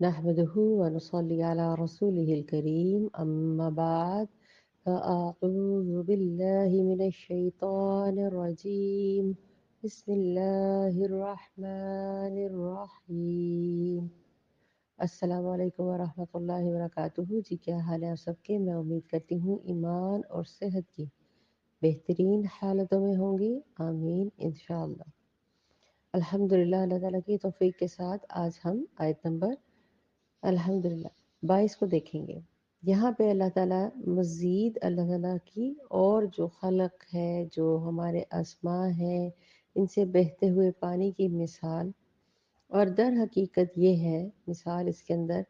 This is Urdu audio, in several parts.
نحمده ونصلي على رسوله الكريم أما بعد فأعوذ بالله من الشيطان الرجيم بسم الله الرحمن الرحیم السلام علیکم ورحمۃ اللہ وبرکاتہ جی، کیا حال ہے آپ سب کے؟ میں امید کرتی ہوں ایمان اور صحت کی بہترین حالتوں میں ہوں گی، آمین انشاءاللہ۔ الحمدللہ، اللہ تعالیٰ کی توفیق کے ساتھ آج ہم آیت نمبر الحمدللہ 22 کو دیکھیں گے۔ یہاں پہ اللہ تعالیٰ مزید اللہ تعالیٰ کی اور جو خلق ہے، جو ہمارے اسماء ہیں، ان سے بہتے ہوئے پانی کی مثال، اور در حقیقت یہ ہے مثال اس کے اندر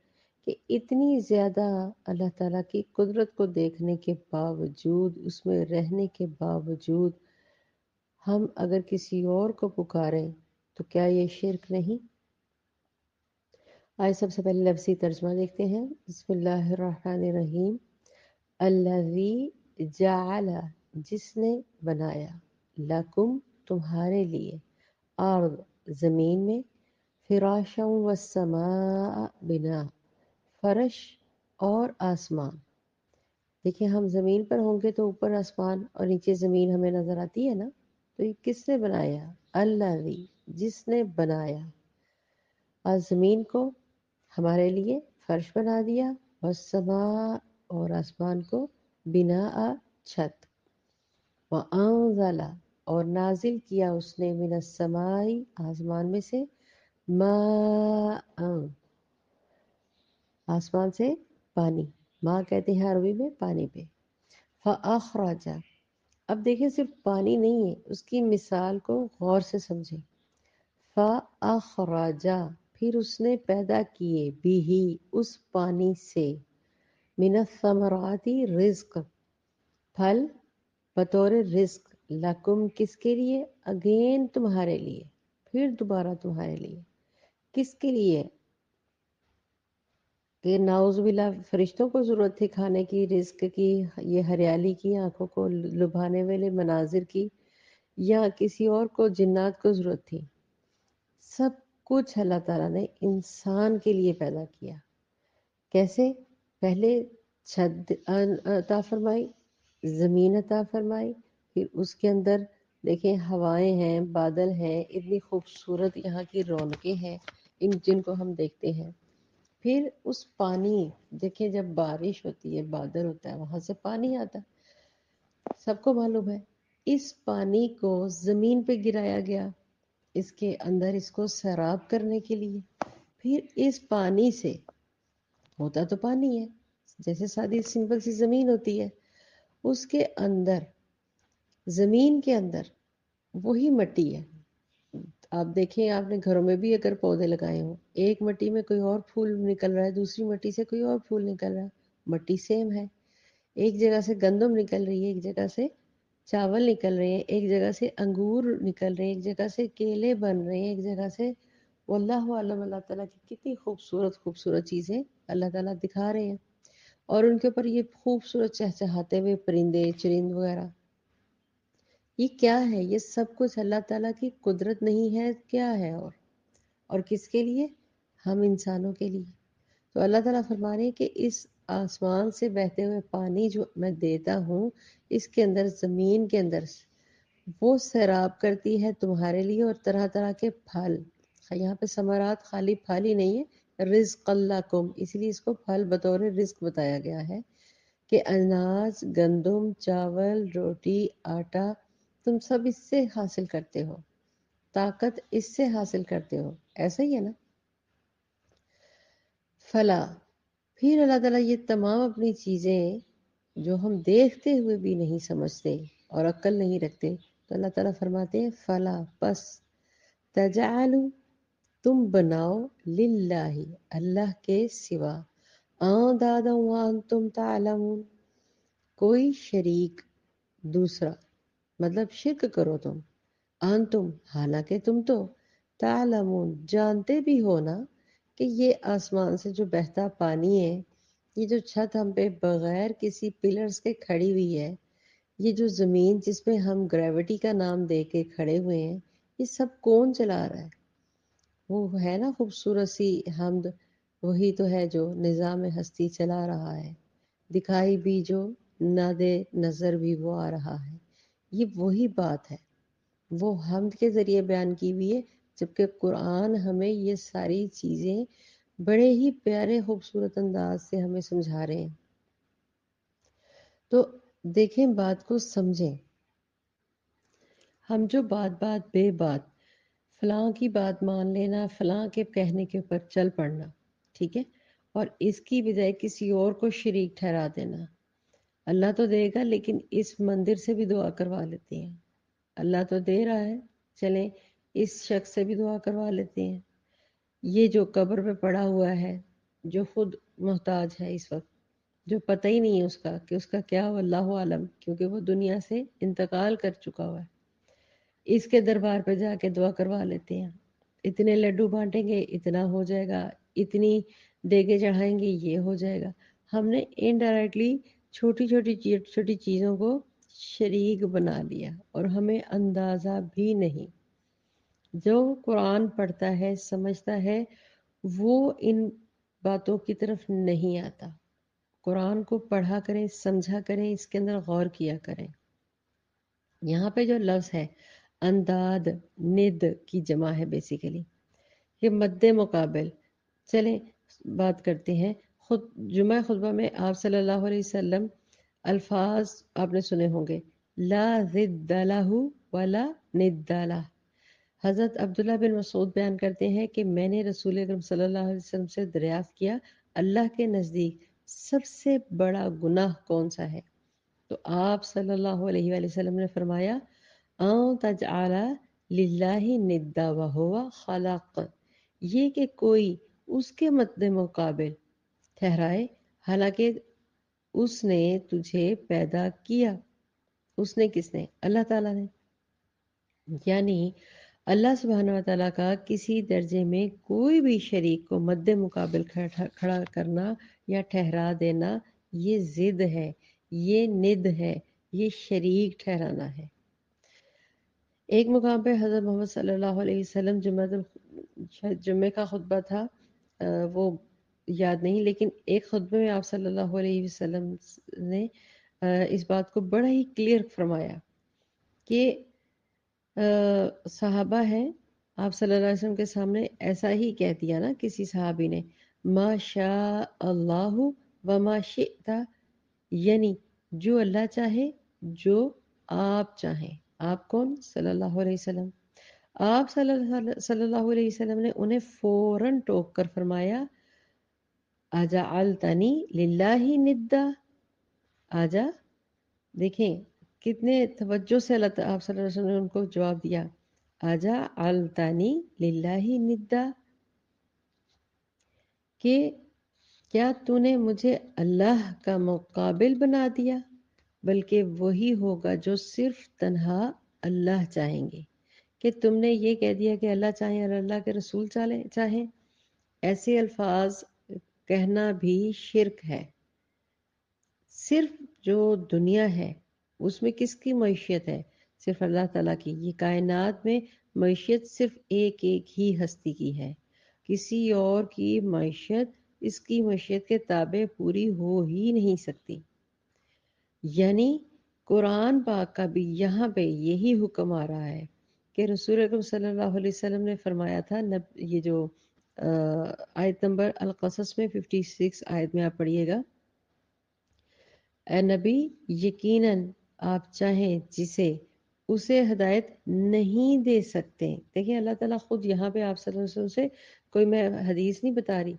کہ اتنی زیادہ اللہ تعالیٰ کی قدرت کو دیکھنے کے باوجود، اس میں رہنے کے باوجود، ہم اگر کسی اور کو پکاریں تو کیا یہ شرک نہیں؟ آئے سب سے پہلے لفظی ترجمہ دیکھتے ہیں۔ بسم اللہ الرحمن الرحیم۔ الذی جعل، جس نے بنایا، لکم تمہارے لیے، ارض زمین میں، فراشا والسماء بنا، فرش اور آسمان۔ دیکھیں ہم زمین پر ہوں گے تو اوپر آسمان اور نیچے زمین ہمیں نظر آتی ہے نا، تو یہ کس نے بنایا؟ الذی، جس نے بنایا، اور زمین کو ہمارے لیے فرش بنا دیا، والسماء اور آسمان کو بناء چھت، وانزل اور نازل کیا اس نے، من السماء آسمان میں سے، ماء آسمان سے پانی، ماء کہتے ہیں عربی میں پانی پہ، فاخرج اب دیکھیں صرف پانی نہیں ہے، اس کی مثال کو غور سے سمجھیں۔ فاخرج پھر اس نے پیدا کیے، بھی اس پانی سے، من الثمرات رزق پھل، بطور رزق، لکم کس کے لیے؟ اگین تمہارے لیے، پھر دوبارہ تمہارے لیے۔ کس کے لیے؟ کہ نعوذ باللہ فرشتوں کو ضرورت تھی کھانے کی، رزق کی، یہ ہریالی کی، آنکھوں کو لبھانے والے مناظر کی، یا کسی اور کو، جنات کو ضرورت تھی؟ سب کچھ اللہ تعالیٰ نے انسان کے لیے پیدا کیا۔ کیسے؟ پہلے چھت عطا فرمائی، زمین عطا فرمائی، پھر اس کے اندر دیکھیں ہوائیں ہیں، بادل ہیں، اتنی خوبصورت یہاں کی رونقیں ہیں جن کو ہم دیکھتے ہیں۔ پھر اس پانی، دیکھیں جب بارش ہوتی ہے، بادل ہوتا ہے، وہاں سے پانی آتا ہے، سب کو معلوم ہے۔ اس پانی کو زمین پہ گرایا گیا، اس کے اندر اس کو سیراب کرنے کے لیے۔ پھر اس پانی سے، ہوتا تو پانی ہے جیسے سادی سمپل سی زمین ہوتی ہے، اس کے اندر، زمین کے اندر وہی مٹی ہے۔ آپ دیکھیں، آپ نے گھروں میں بھی اگر پودے لگائے ہوں، ایک مٹی میں کوئی اور پھول نکل رہا ہے، دوسری مٹی سے کوئی اور پھول نکل رہا ہے، مٹی سیم ہے۔ ایک جگہ سے گندم نکل رہی ہے، ایک جگہ سے چاول نکل رہے ہیں، ایک جگہ سے انگور نکل رہے ہیں، ایک جگہ سے کیلے بن رہے ہیں، ایک جگہ سے، واللہ عالم، اللہ تعالیٰ کی کتنی خوبصورت خوبصورت چیزیں اللہ تعالیٰ دکھا رہے ہیں، اور ان کے اوپر یہ خوبصورت چہچہاتے ہوئے پرندے چرند وغیرہ۔ یہ کیا ہے؟ یہ سب کچھ اللہ تعالیٰ کی قدرت نہیں ہے کیا ہے؟ اور کس کے لیے؟ ہم انسانوں کے لیے۔ تو اللہ تعالیٰ فرما رہے ہیں کہ اس آسمان سے بہتے ہوئے پانی جو میں دیتا ہوں، اس کے اندر، زمین کے اندر، وہ سیراب کرتی ہے تمہارے لیے، اور طرح طرح کے پھل۔ یہاں پہ ثمرات خالی پھل ہی نہیں ہے، رزق لکم، اس لیے اس کو پھل بطور رزق بتایا گیا ہے، کہ اناج، گندم، چاول، روٹی، آٹا، تم سب اس سے حاصل کرتے ہو، طاقت اس سے حاصل کرتے ہو، ایسا ہی ہے نا؟ فلا پھر اللہ تعالیٰ یہ تمام اپنی چیزیں جو ہم دیکھتے ہوئے بھی نہیں سمجھتے اور عقل نہیں رکھتے، تو اللہ تعالیٰ فرماتے ہیں فلا پس، تجعلوا تم بناؤ، للہ اللہ کے سوا، اندادا وانتم تعلمون کوئی شریک دوسرا، مطلب شرک کرو تم، انتم حالانکہ تم تو، تعلمون جانتے بھی ہو نا، کہ یہ آسمان سے جو بہتا پانی ہے، یہ جو چھت ہم پہ بغیر کسی پلرز کے کھڑی ہوئی ہے، یہ جو زمین جس پہ ہم گریوٹی کا نام دے کے کھڑے ہوئے ہیں، یہ سب کون چلا رہا ہے؟ وہ ہے نا خوبصورت سی حمد، وہی تو ہے جو نظام ہستی چلا رہا ہے، دکھائی بھی جو نہ دے نظر بھی وہ آ رہا ہے۔ یہ وہی بات ہے، وہ حمد کے ذریعے بیان کی ہوئی ہے، جبکہ قرآن ہمیں یہ ساری چیزیں بڑے ہی پیارے خوبصورت انداز سے ہمیں سمجھا رہے ہیں۔ تو دیکھیں، بات کو سمجھیں۔ ہم جو بات بے بات فلاں کی بات مان لینا، فلاں کے کہنے کے اوپر چل پڑنا، ٹھیک ہے، اور اس کی بجائے کسی اور کو شریک ٹھہرا دینا۔ اللہ تو دے گا، لیکن اس مندر سے بھی دعا کروا لیتے ہیں۔ اللہ تو دے رہا ہے، چلیں اس شخص سے بھی دعا کروا لیتے ہیں۔ یہ جو قبر پہ پڑا ہوا ہے، جو خود محتاج ہے اس وقت، جو پتہ ہی نہیں ہے اس کا کہ اس کا کیا ہو، اللہ عالم، کیونکہ وہ دنیا سے انتقال کر چکا ہوا ہے، اس کے دربار پہ جا کے دعا کروا لیتے ہیں۔ اتنے لڈو بانٹیں گے اتنا ہو جائے گا، اتنی دیگیں چڑھائیں گے یہ ہو جائے گا۔ ہم نے انڈائریکٹلی چھوٹی چیزوں کو شریک بنا لیا اور ہمیں اندازہ بھی نہیں۔ جو قرآن پڑھتا ہے، سمجھتا ہے، وہ ان باتوں کی طرف نہیں آتا۔ قرآن کو پڑھا کریں، سمجھا کریں، اس کے اندر غور کیا کریں۔ یہاں پہ جو لفظ ہے انداد، ند کی جمع ہے بیسیکلی، یہ مد مقابل۔ چلیں بات کرتے ہیں، جمعہ خطبہ میں آپ صلی اللہ علیہ وسلم الفاظ آپ نے سنے ہوں گے، لا ضد لہ ولا ند لہ۔ حضرت عبداللہ بن مسعود بیان کرتے ہیں کہ میں نے رسول اکرم صلی اللہ علیہ وسلم سے دریافت کیا، اللہ کے نزدیک سب سے بڑا گناہ کون سا ہے؟ تو آپ صلی اللہ علیہ وآلہ وسلم نے فرمایا، ان تجعل للہ ندا وہو خلق، یہ کہ کوئی اس کے مد مقابل ٹھہرائے حالانکہ اس نے تجھے پیدا کیا۔ اس نے کس نے؟ اللہ تعالیٰ نے۔ یعنی اللہ سبحانہ وتعالیٰ کا کسی درجے میں کوئی بھی شریک کو مد مقابل کھڑا کرنا یا ٹھہرا دینا، یہ ضد ہے، یہ ند ہے، یہ شریک ٹھہرانا ہے۔ ایک مقام پہ حضرت محمد صلی اللہ علیہ وسلم جمعہ کا خطبہ تھا، وہ یاد نہیں، لیکن ایک خطبے میں آپ صلی اللہ علیہ وسلم نے اس بات کو بڑا ہی کلیئر فرمایا کہ صحابہ ہیں، آپ صلی اللہ علیہ وسلم کے سامنے ایسا ہی کہہ دیا نا کسی صحابی نے، ما شاء اللہ وما شئت، یعنی جو اللہ چاہے، جو آپ چاہیں۔ آپ کون؟ صلی اللہ علیہ وسلم۔ آپ صلی اللہ علیہ وسلم نے انہیں فوراً ٹوک کر فرمایا، اجعلتنی للہ ندا، آجا، دیکھیں کتنے توجہ سے اللہ تعالیٰ آپ صلی اللہ علیہ وسلم نے ان کو جواب دیا، اجعلتنی للہ ندا، کہ کیا تو نے مجھے اللہ کا مقابل بنا دیا؟ بلکہ وہی ہوگا جو صرف تنہا اللہ چاہیں گے۔ کہ تم نے یہ کہہ دیا کہ اللہ چاہیں اور اللہ کے رسول چاہیں، ایسے الفاظ کہنا بھی شرک ہے۔ صرف جو دنیا ہے اس میں کس کی معیشت ہے؟ صرف اللہ تعالیٰ کی۔ یہ کائنات میں معیشت صرف ایک ہی ہستی کی ہے، کسی اور کی معیشت اس کی معیشت کے تابع پوری ہو ہی نہیں سکتی۔ یعنی قرآن پاک کا بھی یہاں پہ یہی حکم آ رہا ہے کہ رسول اکرم صلی اللہ علیہ وسلم نے فرمایا تھا، یہ جو آیت نمبر القصص میں 56 آیت میں آپ پڑھیے گا، اے نبی یقیناً آپ چاہیں جسے اسے ہدایت نہیں دے سکتے۔ دیکھیں اللہ تعالیٰ خود یہاں پہ آپ صلی اللہ علیہ وسلم سے، کوئی میں حدیث نہیں بتا رہی،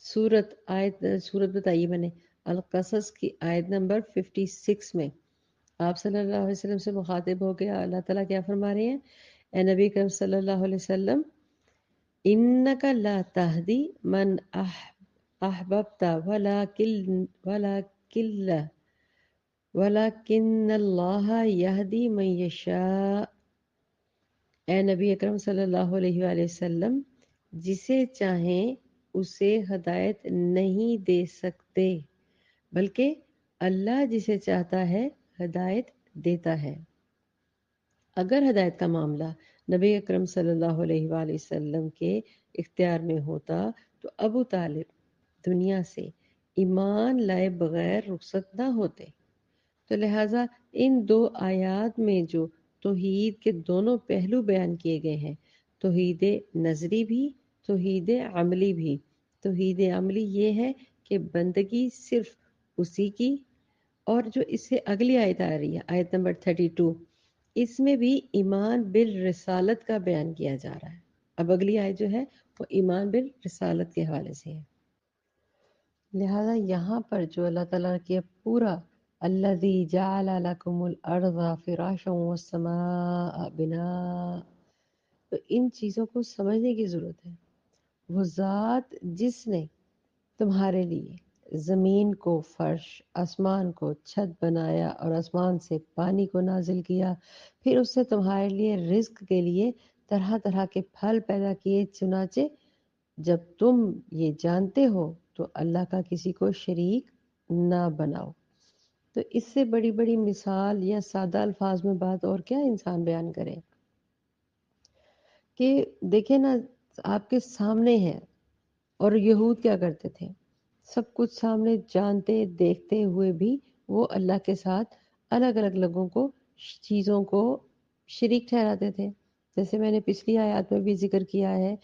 سورت بتائیے میں نے، القصص کی آیت نمبر 56 میں آپ صلی اللہ علیہ وسلم سے مخاطب ہو گیا، اللہ تعالیٰ کیا فرما رہے ہیں، اے نبی کریم صلی اللہ علیہ وسلم، انک لا تہدی من احببت ولکن اللہ یہدی من یشاء، اے نبی اکرم صلی اللہ علیہ وآلہ وسلم، جسے چاہیں اسے ہدایت نہیں دے سکتے، بلکہ اللہ جسے چاہتا ہے ہدایت دیتا ہے۔ اگر ہدایت کا معاملہ نبی اکرم صلی اللہ علیہ وآلہ وسلم کے اختیار میں ہوتا تو ابو طالب دنیا سے ایمان لائے بغیر رخصت نہ ہوتے۔ تو لہٰذا ان دو آیات میں جو توحید کے دونوں پہلو بیان کیے گئے ہیں، توحید نظری بھی، توحید عملی بھی۔ توحید عملی یہ ہے کہ بندگی صرف اسی کی، اور جو اس سے اگلی آیت آ رہی ہے، آیت نمبر 32، اس میں بھی ایمان بالرسالت کا بیان کیا جا رہا ہے۔ اب اگلی آیت جو ہے وہ ایمان بالرسالت کے حوالے سے ہے۔ لہذا یہاں پر جو اللہ تعالیٰ کے پورا الذی جعل لکم الارض فراشا والسماء بناء، تو ان چیزوں کو سمجھنے کی ضرورت ہے۔ وہ ذات جس نے تمہارے لیے زمین کو فرش، آسمان کو چھت بنایا اور آسمان سے پانی کو نازل کیا، پھر اس سے تمہارے لیے رزق کے لیے طرح طرح کے پھل پیدا کیے، چنانچہ جب تم یہ جانتے ہو تو اللہ کا کسی کو شریک نہ بناؤ۔ تو اس سے بڑی بڑی مثال یا سادہ الفاظ میں بات اور کیا انسان بیان کرے کہ دیکھیں نا، آپ کے سامنے ہے۔ اور یہود کیا کرتے تھے؟ سب کچھ سامنے جانتے دیکھتے ہوئے بھی وہ اللہ کے ساتھ الگ الگ لوگوں کو، چیزوں کو شریک ٹھہراتے تھے۔ جیسے میں نے پچھلی آیات میں بھی ذکر کیا ہے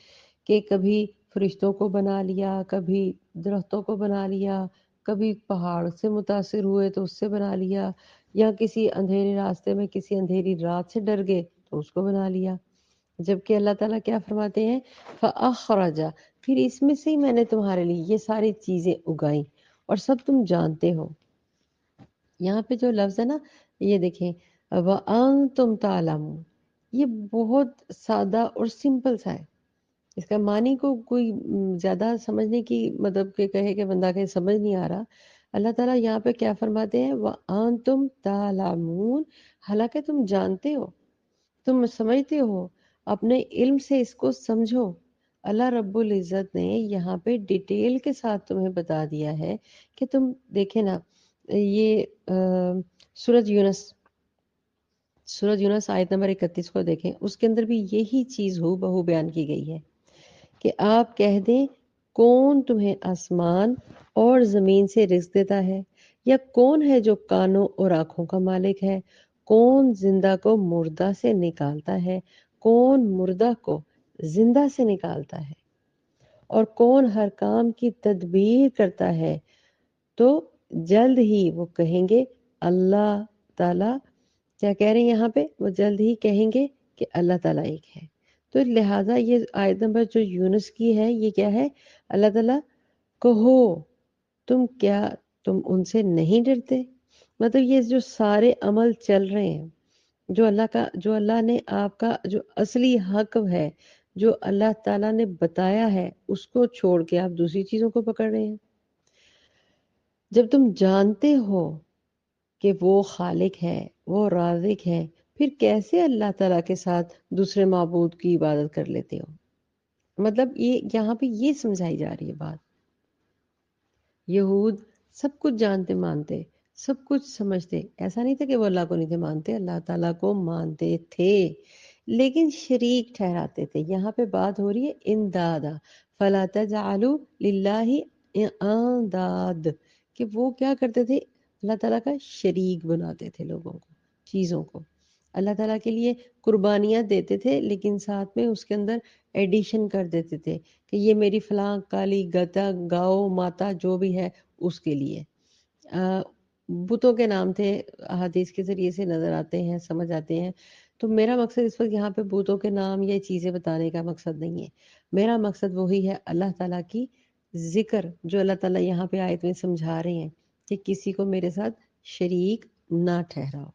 کہ کبھی فرشتوں کو بنا لیا، کبھی درختوں کو بنا لیا، کبھی پہاڑ سے متاثر ہوئے تو اس سے بنا لیا، یا کسی اندھیرے راستے میں کسی اندھیری رات سے ڈر گئے تو اس کو بنا لیا۔ جبکہ اللہ تعالیٰ کیا فرماتے ہیں؟ فَأَخْرَجَ، پھر اس میں سے ہی میں نے تمہارے لیے یہ ساری چیزیں اگائیں اور سب تم جانتے ہو۔ یہاں پہ جو لفظ ہے نا، یہ دیکھیں، وَأَنْتُمْ تَعْلَمُونَ، یہ بہت سادہ اور سمپل سا ہے۔ اس کا معنی کو کوئی زیادہ سمجھنے کی مطلب کہ کہے کہ بندہ کہ سمجھ نہیں آ رہا۔ اللہ تعالیٰ یہاں پہ کیا فرماتے ہیں؟ وَأَنْتُمْ تَعْلَمُونَ، حالانکہ تم جانتے ہو، تم سمجھتے ہو، اپنے علم سے اس کو سمجھو۔ اللہ رب العزت نے یہاں پہ ڈیٹیل کے ساتھ تمہیں بتا دیا ہے کہ تم دیکھیں نا، یہ سورج یونس آیت نمبر 31 کو دیکھیں، اس کے اندر بھی یہی چیز ہو بہو بیان کی گئی ہے کہ آپ کہہ دیں کون تمہیں آسمان اور زمین سے رزق دیتا ہے، یا کون ہے جو کانوں اور آنکھوں کا مالک ہے، کون زندہ کو مردہ سے نکالتا ہے، کون مردہ کو زندہ سے نکالتا ہے، اور کون ہر کام کی تدبیر کرتا ہے، تو جلد ہی وہ کہیں گے اللہ تعالیٰ، کیا کہہ رہے ہیں یہاں پہ؟ وہ جلد ہی کہیں گے کہ اللہ تعالیٰ ایک ہے۔ تو لہٰذا یہ آیت نمبر جو یونس کی ہے، یہ کیا ہے؟ اللہ تعالیٰ کہو، تم ان سے نہیں ڈرتے؟ مطلب یہ جو سارے عمل چل رہے ہیں، جو اللہ نے آپ کا جو اصلی حق ہے، جو اللہ تعالیٰ نے بتایا ہے، اس کو چھوڑ کے آپ دوسری چیزوں کو پکڑ رہے ہیں۔ جب تم جانتے ہو کہ وہ خالق ہے، وہ رازق ہے، پھر کیسے اللہ تعالیٰ کے ساتھ دوسرے معبود کی عبادت کر لیتے ہو؟ مطلب یہ یہاں پہ یہ سمجھائی جا رہی ہے بات۔ یہود سب کچھ جانتے مانتے، سب کچھ سمجھتے، ایسا نہیں تھا کہ وہ اللہ کو نہیں تھے مانتے، اللہ تعالیٰ کو مانتے تھے، لیکن شریک ٹھہراتے تھے۔ یہاں پہ بات ہو رہی ہے اندادا، فَلَا تَجْعَلُوا لِلَّهِ انداد، کہ وہ کیا کرتے تھے؟ اللہ تعالیٰ کا شریک بناتے تھے لوگوں کو، چیزوں کو۔ اللہ تعالیٰ کے لیے قربانیاں دیتے تھے، لیکن ساتھ میں اس کے اندر ایڈیشن کر دیتے تھے کہ یہ میری فلاں کالی گتا گاؤ ماتا جو بھی ہے اس کے لیے۔ بتوں کے نام تھے، احادیث کے ذریعے سے نظر آتے ہیں، سمجھ آتے ہیں۔ تو میرا مقصد اس وقت یہاں پہ بتوں کے نام یا چیزیں بتانے کا مقصد نہیں ہے۔ میرا مقصد وہی ہے اللہ تعالیٰ کی ذکر، جو اللہ تعالیٰ یہاں پہ آیت میں سمجھا رہے ہیں کہ کسی کو میرے ساتھ شریک نہ ٹھہراؤ۔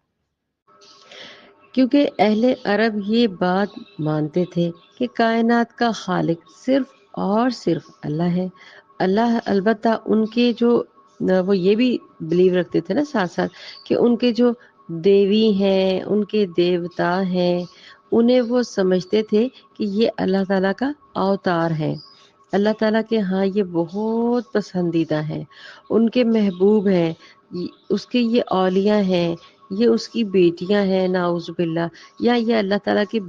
کیونکہ اہل عرب یہ بات مانتے تھے کہ کائنات کا خالق صرف اور صرف اللہ ہے۔ اللہ البتہ ان کے جو وہ یہ بھی بلیو رکھتے تھے نا ساتھ ساتھ کہ ان کے جو دیوی ہیں، ان کے دیوتا ہیں، انہیں وہ سمجھتے تھے کہ یہ اللہ تعالیٰ کا اوتار ہے، اللہ تعالیٰ کے ہاں یہ بہت پسندیدہ ہیں، ان کے محبوب ہیں، اس کے یہ اولیاء ہیں، یہ اس کی بیٹیاں ہیں ناؤذ باللہ، یا یہ اللہ تعالیٰ کے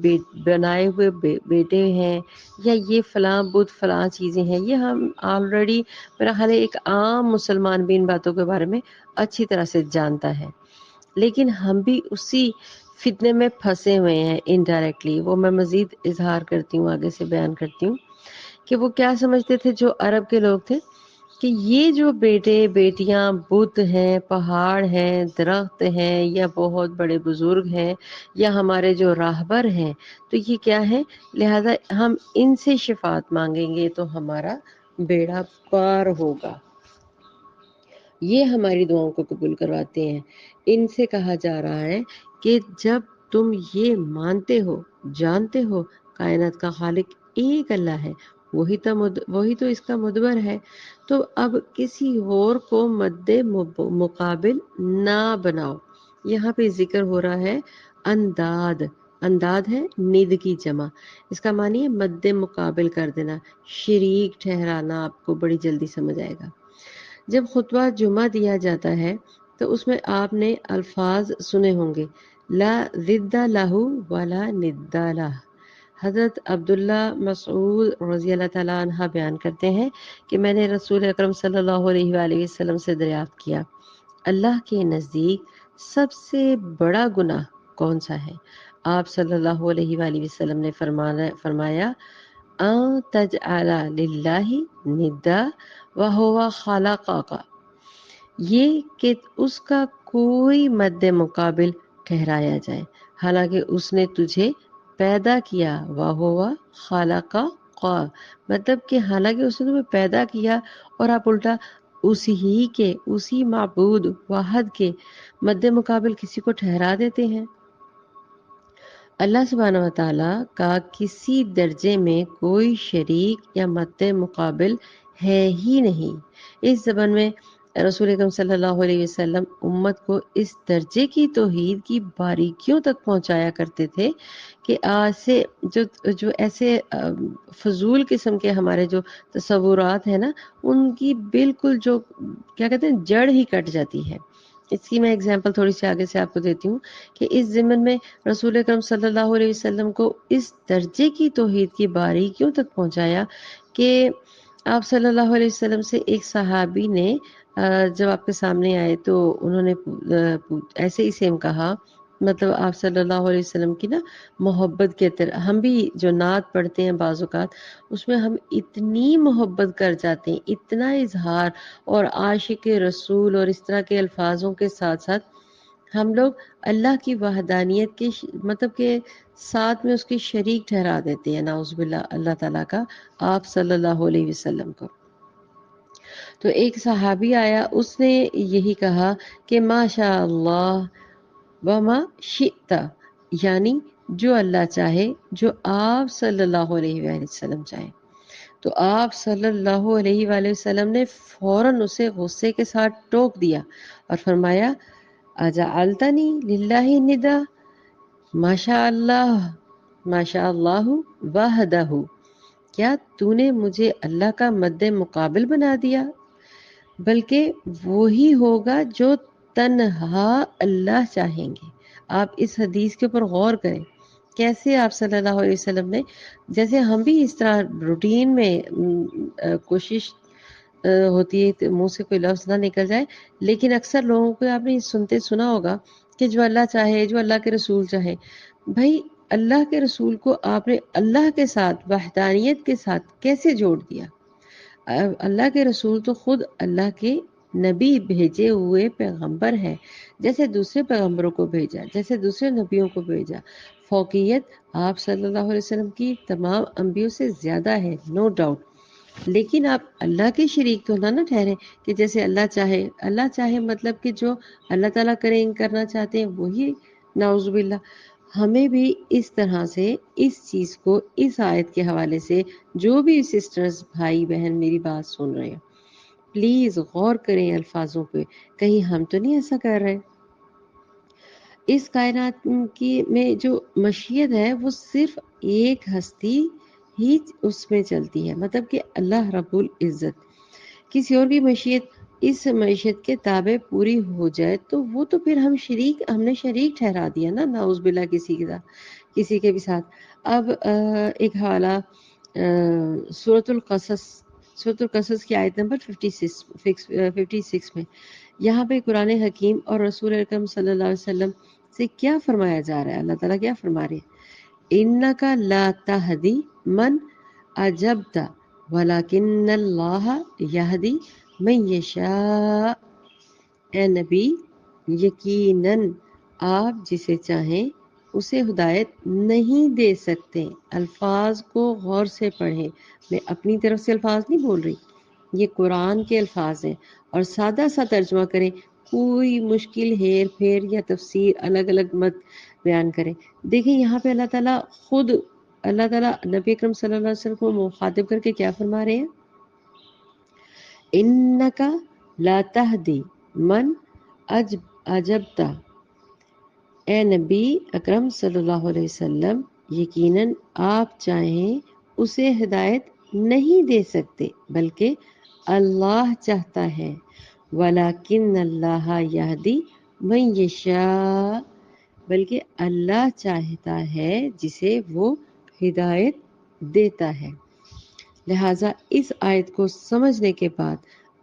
بنائے ہوئے بیٹے ہیں، یا یہ فلاں بت فلاں چیزیں ہیں، یہ ہم آلریڈی میرا خیال ہے ایک عام مسلمان بھی ان باتوں کے بارے میں اچھی طرح سے جانتا ہے، لیکن ہم بھی اسی فتنے میں پھنسے ہوئے ہیں انڈائریکٹلی۔ وہ میں مزید اظہار کرتی ہوں، آگے سے بیان کرتی ہوں کہ وہ کیا سمجھتے تھے جو عرب کے لوگ تھے، کہ یہ جو بیٹے بیٹیاں بت ہیں، پہاڑ ہیں، درخت ہیں، یا بہت بڑے بزرگ ہیں، یا ہمارے جو راہبر ہیں، تو یہ کیا ہے، لہذا ہم ان سے شفاعت مانگیں گے تو ہمارا بیڑا پار ہوگا، یہ ہماری دعاؤں کو قبول کرواتے ہیں۔ ان سے کہا جا رہا ہے کہ جب تم یہ مانتے ہو، جانتے ہو کائنات کا خالق ایک اللہ ہے، وہی تو اس کا مدبر ہے، تو اب کسی اور کو مد مقابل نہ بناؤ۔ یہاں پہ ذکر ہو رہا ہے انداد، انداد ہے ند کی جمع، اس کا معنی ہے مد مقابل کر دینا، شریک ٹھہرانا۔ آپ کو بڑی جلدی سمجھ آئے گا۔ جب خطبہ جمعہ دیا جاتا ہے تو اس میں آپ نے الفاظ سنے ہوں گے، لا ضد لہ ولا ند لہ۔ حضرت عبداللہ مسعود رضی اللہ تعالیٰ عنہ بیان کرتے ہیں کہ میں نے رسول اکرم صلی اللہ علیہ وآلہ وسلم سے دریافت کیا، اللہ کے نزدیک سب سے بڑا گناہ کون سا ہے؟ آپ صلی اللہ علیہ وآلہ وسلم نے فرمایا ان تجعل للہ ندا وہو خلقک، یہ کہ اس کا کوئی مد مقابل ٹھہرایا جائے حالانکہ اس نے تجھے پیدا کیا، وہو خلقک، مطلب کہ حالانکہ اس نے تمہیں پیدا کیا، اور آپ الٹا اسی معبود واحد کے مد مقابل کسی کو ٹھہرا دیتے ہیں۔ اللہ سبحانہ وتعالیٰ کا کسی درجے میں کوئی شریک یا مد مقابل ہے ہی نہیں۔ اس زبان میں رسول اکرم صلی اللہ علیہ وسلم امت کو اس درجے کی توحید کی باریکیوں تک پہنچایا کرتے تھے کہ آج سے جو ایسے فضول قسم کے ہمارے جو تصورات ہیں نا، ان کی بالکل جو کیا کہتے ہیں جڑ ہی کٹ جاتی ہے۔ اس کی میں اگزامپل تھوڑی سی آگے سے آپ کو دیتی ہوں کہ اس ضمن میں رسول اکرم صلی اللہ علیہ وسلم کو اس درجے کی توحید کی باریکیوں تک پہنچایا کہ آپ صلی اللہ علیہ وسلم سے ایک صحابی نے جب آپ کے سامنے آئے تو انہوں نے ایسے ہی سیم کہا، مطلب آپ صلی اللہ علیہ وسلم کی نا محبت کے طرح ہم بھی جو نعت پڑھتے ہیں بعض اوقات اس میں ہم اتنی محبت کر جاتے ہیں، اتنا اظہار اور عاشق رسول اور اس طرح کے الفاظوں کے ساتھ ساتھ ہم لوگ اللہ کی وحدانیت کے مطلب کہ ساتھ میں اس کی شریک ٹھہرا دیتے ہیں، نعوذ باللہ اللہ تعالیٰ کا آپ صلی اللہ علیہ وسلم کو۔ تو ایک صحابی آیا، اس نے یہی کہا کہ ماشاء اللہ وما شئت، یعنی جو اللہ چاہے، جو آپ صلی اللہ علیہ وآلہ وسلم چاہے۔ تو آپ صلی اللہ علیہ وآلہ وسلم نے فوراً اسے غصے کے ساتھ ٹوک دیا اور فرمایا اجعلتنی للہ ندا، ماشاء اللہ وحدہ، کیا تو نے مجھے اللہ کا مد مقابل بنا دیا؟ بلکہ وہی ہوگا جو تنہا اللہ چاہیں گے۔ آپ اس حدیث کے اوپر غور کریں، کیسے آپ صلی اللہ علیہ وسلم نے، جیسے ہم بھی اس طرح روٹین میں کوشش ہوتی ہے منہ سے کوئی لفظ نہ نکل جائے، لیکن اکثر لوگوں کو آپ نے سنا ہوگا کہ جو اللہ چاہے، جو اللہ کے رسول چاہے۔ بھائی اللہ کے رسول کو آپ نے اللہ کے ساتھ، وحدانیت کے ساتھ کیسے جوڑ دیا؟ اللہ کے رسول تو خود اللہ کے نبی بھیجے ہوئے پیغمبر ہیں، جیسے دوسرے پیغمبروں کو بھیجا، جیسے دوسرے نبیوں کو بھیجا۔ فوقیت آپ صلی اللہ علیہ وسلم کی تمام انبیوں سے زیادہ ہے، نو ڈاؤٹ، لیکن آپ اللہ کے شریک تو نہ ٹھہرے کہ جیسے اللہ چاہے مطلب کہ جو اللہ تعالیٰ کرنا چاہتے ہیں وہی، نعوذ باللہ۔ ہمیں بھی اس طرح سے اس چیز کو اس آیت کے حوالے سے جو بھی سسٹرز بھائی بہن میری بات سن رہے ہیں پلیز غور کریں الفاظوں پہ، کہیں ہم تو نہیں ایسا کر رہے۔ اس کائنات میں جو مشیت ہے وہ صرف ایک ہستی ہی اس میں چلتی ہے، مطلب کہ اللہ رب العزت، کسی اور کی مشیت اس معیشت کے تابع پوری ہو جائے تو وہ تو پھر ہم نے شریک ٹھہرا دیا نا، نعوذ باللہ، کسی کے بھی ساتھ۔ اب ایک حوالہ سورۃ القصص کی آیت نمبر 56 میں، یہاں پہ قرآن حکیم اور رسول اکرم صلی اللہ علیہ وسلم سے کیا فرمایا جا رہا ہے؟ اللہ تعالیٰ کیا فرما رہے ہیں؟ انکا لا تہدی من اجبت ولکن اللہ یہدی من یشاء۔ اے نبی، یقیناً آپ جسے چاہیں اسے ہدایت نہیں دے سکتے۔ الفاظ کو غور سے پڑھیں، میں اپنی طرف سے الفاظ نہیں بول رہی، یہ قرآن کے الفاظ ہیں، اور سادہ سا ترجمہ کریں، کوئی مشکل ہیر پھیر یا تفسیر الگ الگ مت بیان کریں۔ دیکھیں یہاں پہ اللہ تعالیٰ نبی اکرم صلی اللہ علیہ وسلم کو مخاطب کر کے کیا فرما رہے ہیں؟ انکا لا تہدی من اجبتا، اے نبی اکرم صلی اللہ علیہ وسلم، یقیناً آپ چاہیں اسے ہدایت نہیں دے سکتے بلکہ اللہ چاہتا ہے۔ ولیکن اللہ یہدی من یشاء، بلکہ اللہ چاہتا ہے جسے وہ ہدایت دیتا ہے۔ لہٰذا اس آیت کو سمجھنے کے بعد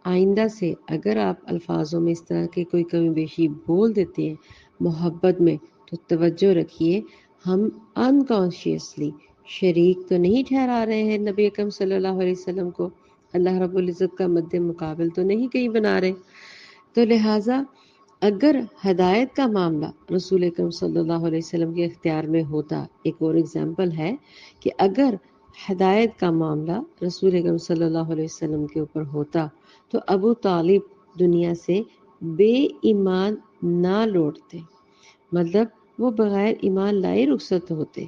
آئندہ سے اگر آپ الفاظوں میں اس طرح کی کوئی کمی بیشی بول دیتے ہیں محبت میں، تو توجہ رکھیے، ہم انکانشیسلی شریک تو نہیں ٹھہرا رہے ہیں نبی اکرم صلی اللہ علیہ وسلم کو، اللہ رب العزت کا مد مقابل تو نہیں کہیں بنا رہے۔ تو لہٰذا اگر ہدایت کا معاملہ رسول اکرم صلی اللہ علیہ وسلم کے اختیار میں ہوتا، ایک اور ایگزامپل ہے کہ اگر ہدایت کا معاملہ رسول اکرم صلی اللہ علیہ وسلم کے اوپر ہوتا تو ابو طالب دنیا سے بے ایمان نہ لوٹتے، مطلب وہ بغیر ایمان لائے رخصت ہوتے،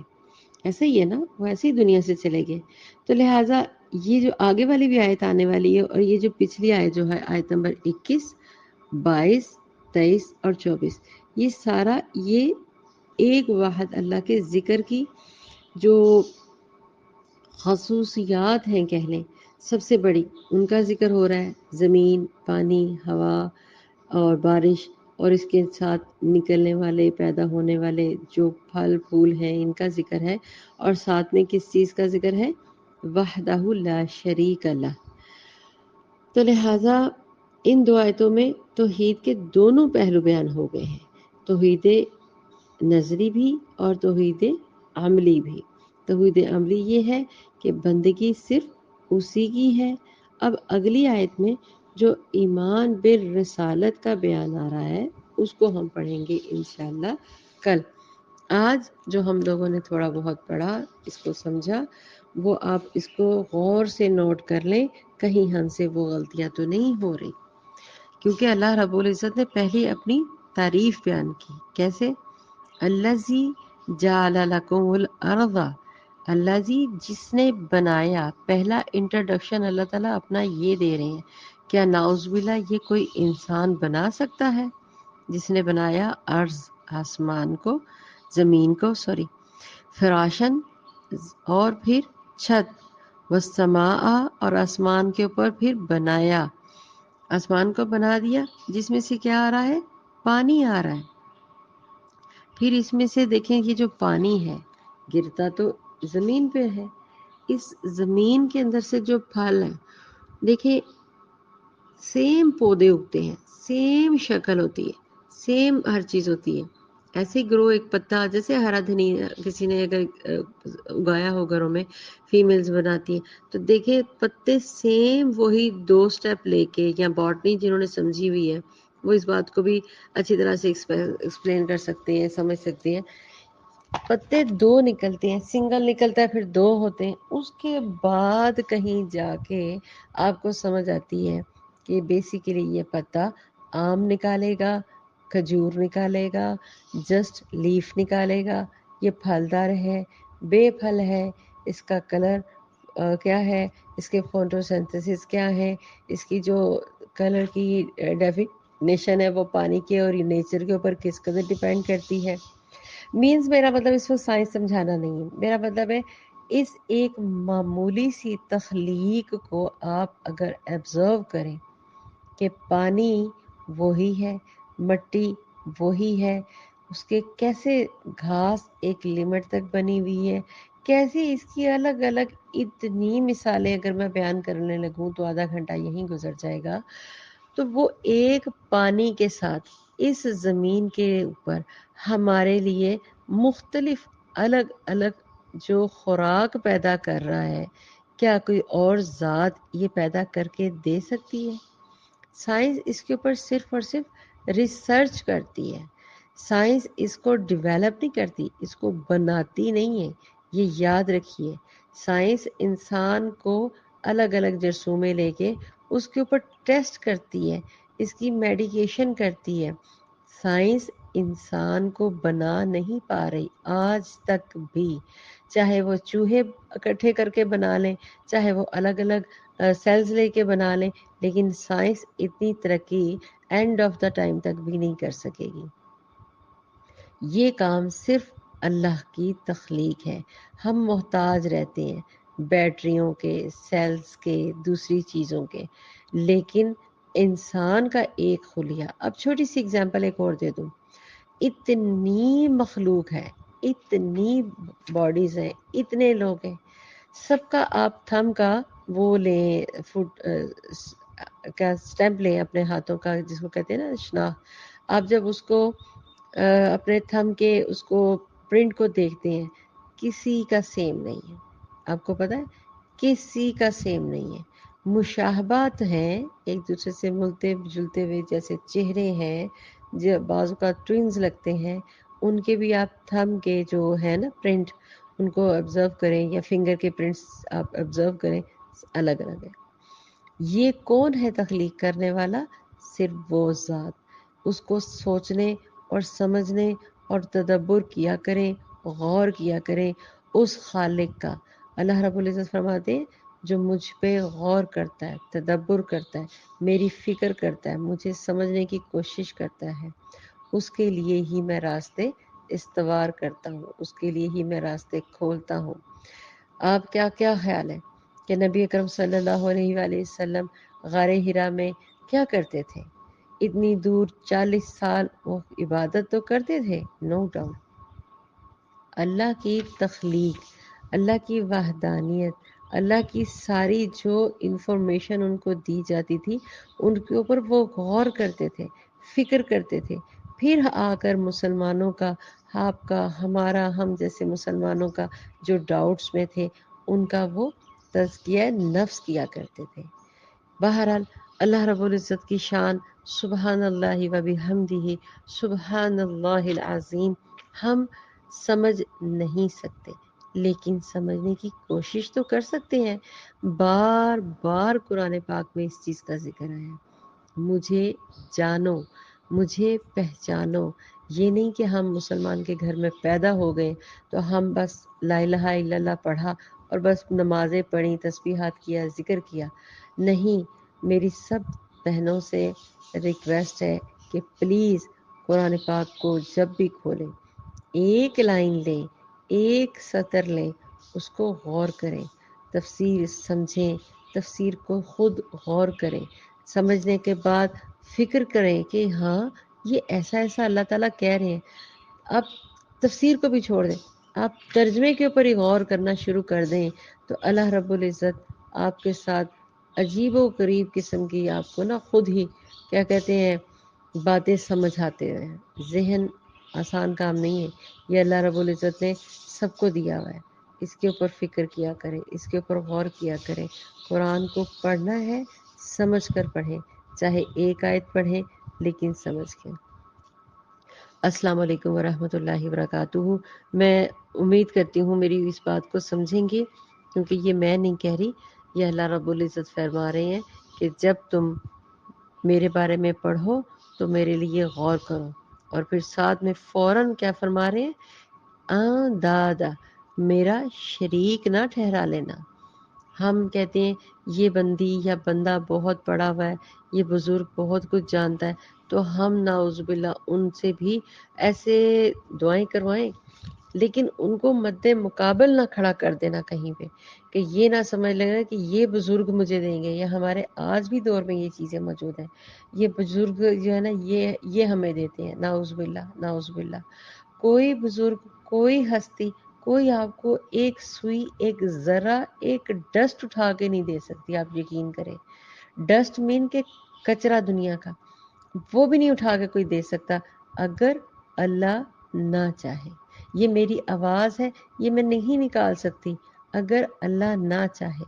ایسا ہی ہے نا، وہ ایسے ہی دنیا سے چلے گئے۔ تو لہٰذا یہ جو آگے والی بھی آیت آنے والی ہے، اور یہ جو پچھلی آیت جو ہے آیت نمبر 21، 22، 23 اور 24، یہ سارا یہ ایک واحد اللہ کے ذکر کی جو خصوصیات ہیں کہہ لیں سب سے بڑی، ان کا ذکر ہو رہا ہے۔ زمین، پانی، ہوا اور بارش، اور اس کے ساتھ نکلنے والے، پیدا ہونے والے جو پھل پھول ہیں، ان کا ذکر ہے، اور ساتھ میں کس چیز کا ذکر ہے؟ وحدہ لا شریک لہ۔ تو لہٰذا ان دو آیتوں میں توحید کے دونوں پہلو بیان ہو گئے ہیں، توحید نظری بھی اور توحید عملی بھی۔ توحید عملی یہ ہے کہ بندگی صرف اسی کی ہے۔ اب اگلی آیت میں جو ایمان بالرسالت کا بیان آ رہا ہے اس کو ہم پڑھیں گے انشاءاللہ کل۔ آج جو ہم لوگوں نے تھوڑا بہت پڑھا، اس کو سمجھا، وہ آپ اس کو غور سے نوٹ کر لیں، کہیں ہم سے وہ غلطیاں تو نہیں ہو رہی، کیونکہ اللہ رب العزت نے پہلی اپنی تعریف بیان کی، کیسے؟ الذی جعل لکم الارض، الذی جس نے بنایا۔ پہلا انٹروڈکشن اللہ تعالیٰ اپنا یہ دے رہے ہیں، کیا نعوذ باللہ یہ کوئی انسان بنا سکتا ہے جس نے بنایا ارض، آسمان کو، زمین کو، فراشن، اور پھر چھت، والسماء، اور آسمان کے اوپر پھر بنایا، آسمان کو بنا دیا جس میں سے کیا آ رہا ہے؟ پانی آ رہا ہے۔ پھر اس میں سے دیکھیں یہ جو پانی ہے گرتا تو زمین پہ ہے، اس زمین کے اندر سے جو پھل ہیں، دیکھیں سیم پودے اگتے ہیں، سیم شکل ہوتی ہے، سیم ہر چیز ہوتی ہے، ایسے گرو ایک پتا، جیسے ہرا دھنیا کسی نے اگر اگایا ہو گھروں میں، فیمیلز بناتی ہیں، تو دیکھیں پتے سیم وہی 2 سٹیپ لے کے، یا باٹنی جنہوں نے سمجھی ہوئی ہے وہ اس بات کو بھی اچھی طرح سے ایکسپلین کر سکتے ہیں، سمجھ سکتے ہیں۔ پتے 2 نکلتے ہیں، سنگل نکلتا ہے، پھر 2 ہوتے ہیں، اس کے بعد کہیں جا کے آپ کو سمجھ آتی ہے کہ بیسیکلی یہ پتا آم نکالے گا، کھجور نکالے گا، جسٹ لیف نکالے گا، یہ پھلدار ہے، بے پھل ہے، اس کا کلر کیا ہے، اس کے فوٹوسنتھسس کیا ہے، اس کی جو کلر کی ڈیفینیشن ہے وہ پانی کے اور نیچر کے اوپر کس قدر ڈیپینڈ کرتی ہے۔ مینز میرا مطلب اس کو سائنس سمجھانا نہیں ہے، میرا مطلب ہے اس ایک معمولی سی تخلیق کو آپ اگر ایبزرو کریں کہ پانی وہی ہے، مٹی وہی ہے، اس کے کیسے گھاس ایک لمٹ تک بنی ہوئی ہے، کیسے اس کی الگ الگ اتنی مثالیں اگر میں بیان کرنے لگوں تو آدھا گھنٹہ یہیں گزر جائے گا. تو وہ ایک پانی کے ساتھ اس زمین کے اوپر ہمارے لیے مختلف الگ الگ جو خوراک پیدا کر رہا ہے، کیا کوئی اور ذات یہ پیدا کر کے دے سکتی ہے؟ سائنس اس کے اوپر صرف اور صرف ریسرچ کرتی ہے. سائنس اس کو ڈیولپ نہیں کرتی، اس کو بناتی نہیں ہے. یہ یاد رکھیے، سائنس انسان کو الگ الگ جرثومے لے کے اس کے اوپر ٹیسٹ کرتی ہے، اس کی میڈیکیشن کرتی ہے. سائنس انسان کو بنا نہیں پا رہی آج تک بھی، چاہے وہ چوہے اکٹھے کر کے بنا لیں، چاہے وہ الگ الگ سیلز لے کے بنا لیں، لیکن سائنس اتنی ترقی اینڈ آف دا ٹائم تک بھی نہیں کر سکے گی. یہ کام صرف اللہ کی تخلیق ہے. ہم محتاج رہتے ہیں بیٹریوں کے، سیلز کے، دوسری چیزوں کے، لیکن انسان کا ایک خلیہ. اب چھوٹی سی اگزامپل ایک اور دے دوں. اتنی مخلوق ہے، اتنی باڈیز ہیں، اتنے لوگ ہیں، سب کا آپ تھم کا وہ لیں، فوٹ کا سٹیمپ لیں اپنے ہاتھوں کا، جس کو کہتے ہیں نا شناخت. آپ جب اس کو اپنے تھم کے اس کو پرنٹ کو دیکھتے ہیں، کسی کا سیم نہیں ہے. آپ کو پتہ ہے کسی کا سیم نہیں ہے. مشابہت ہیں ایک دوسرے سے ملتے جلتے ہوئے، جیسے چہرے ہیں جو بعض اوقات ٹوئنز لگتے ہیں، ان کے بھی آپ تھم کے جو ہے نا پرنٹ، ان کو آبزرو کریں یا فنگر کے پرنٹس آپ آبزرو کریں، الگ الگ ہے. یہ کون ہے تخلیق کرنے والا؟ صرف وہ ذات. اس کو سوچنے اور سمجھنے اور تدبر کیا کریں، غور کیا کریں اس خالق کا. اللہ رب العزت فرماتے ہیں جو مجھ پہ غور کرتا ہے، تدبر کرتا ہے، میری فکر کرتا ہے، مجھے سمجھنے کی کوشش کرتا ہے، اس کے لیے ہی میں راستے استوار کرتا ہوں، اس کے لیے ہی میں راستے کھولتا ہوں. آپ کیا خیال ہے کہ نبی اکرم صلی اللہ علیہ وآلہ وسلم غار حرا میں کیا کرتے تھے؟ اتنی دور 40 سال وہ عبادت تو کرتے تھے، نو ڈاؤٹ. اللہ کی تخلیق، اللہ کی وحدانیت، اللہ کی ساری جو انفارمیشن ان کو دی جاتی تھی ان کے اوپر وہ غور کرتے تھے، فکر کرتے تھے. پھر آ کر مسلمانوں کا، آپ کا، ہمارا، ہم جیسے مسلمانوں کا جو ڈاؤٹس میں تھے ان کا وہ تزکیہ نفس کیا کرتے تھے. بہرحال اللہ رب العزت کی شان سبحان اللہ و بحمدہ سبحان اللہ العظیم ہم سمجھ نہیں سکتے، لیکن سمجھنے کی کوشش تو کر سکتے ہیں. بار بار قرآن پاک میں اس چیز کا ذکر آیا ہے، مجھے جانو، مجھے پہچانو. یہ نہیں کہ ہم مسلمان کے گھر میں پیدا ہو گئے تو ہم بس لا الہ الا اللہ پڑھا اور بس نمازیں پڑھی، تسبیحات کیا، ذکر کیا. نہیں، میری سب بہنوں سے ریکویسٹ ہے کہ پلیز قرآن پاک کو جب بھی کھولیں، ایک لائن لیں، ایک سطر لیں، اس کو غور کریں، تفسیر سمجھیں، تفسیر کو خود غور کریں. سمجھنے کے بعد فکر کریں کہ ہاں یہ ایسا ایسا اللہ تعالیٰ کہہ رہے ہیں. آپ تفسیر کو بھی چھوڑ دیں، آپ ترجمے کے اوپر ہی غور کرنا شروع کر دیں تو اللہ رب العزت آپ کے ساتھ عجیب و غریب قسم کی آپ کو نا خود ہی کیا کہتے ہیں باتیں سمجھاتے ہیں. ذہن آسان کام نہیں ہے، یہ اللہ رب العزت نے سب کو دیا ہوا ہے. اس کے اوپر فکر کیا کریں، اس کے اوپر غور کیا کریں. قرآن کو پڑھنا ہے، سمجھ کر پڑھیں، چاہے ایک آیت پڑھیں لیکن سمجھ کے. السلام علیکم ورحمۃ اللہ وبرکاتہ. میں امید کرتی ہوں میری اس بات کو سمجھیں گے، کیونکہ یہ میں نہیں کہہ رہی، یہ اللہ رب العزت فرما رہے ہیں کہ جب تم میرے بارے میں پڑھو تو میرے لیے غور کرو. اور پھر ساتھ میں فوراً کیا فرما رہے ہیں، دادا میرا شریک نہ ٹھہرا لینا. ہم کہتے ہیں یہ بندی یا بندہ بہت پڑھا ہوا ہے، یہ بزرگ بہت کچھ جانتا ہے، تو ہم نعوذ باللہ ان سے بھی ایسے دعائیں کروائیں، لیکن ان کو مد مقابل نہ کھڑا کر دینا کہیں پہ کہ یہ نہ سمجھ لینا کہ یہ بزرگ مجھے دیں گے، یا ہمارے آج بھی دور میں یہ چیزیں موجود ہیں، یہ بزرگ جو ہے نا یہ ہمیں دیتے ہیں، نعوذ باللہ نعوذ باللہ۔ کوئی بزرگ، کوئی ہستی، کوئی آپ کو ایک سوئی، ایک ذرہ، ایک ڈسٹ اٹھا کے نہیں دے سکتی، آپ یقین کریں۔ ڈسٹ مین کے کچرا دنیا کا، وہ بھی نہیں اٹھا کے کوئی دے سکتا اگر اللہ نہ چاہے۔ یہ میری آواز ہے، یہ میں نہیں نکال سکتی اگر اللہ نہ چاہے۔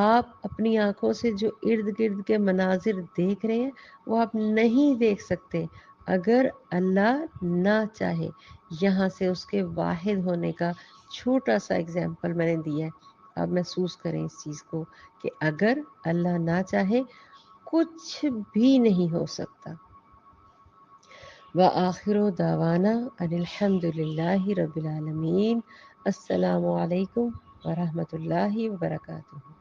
آپ اپنی آنکھوں سے جو ارد گرد کے مناظر دیکھ رہے ہیں وہ آپ نہیں دیکھ سکتے اگر اللہ نہ چاہے۔ یہاں سے اس کے واحد ہونے کا چھوٹا سا اگزامپل میں نے دیا ہے، آپ محسوس کریں اس چیز کو کہ اگر اللہ نہ چاہے کچھ بھی نہیں ہو سکتا۔ وآخر دعوانا ان الحمد للہ رب العالمین۔ السلام علیکم ورحمۃ اللہ وبرکاتہ۔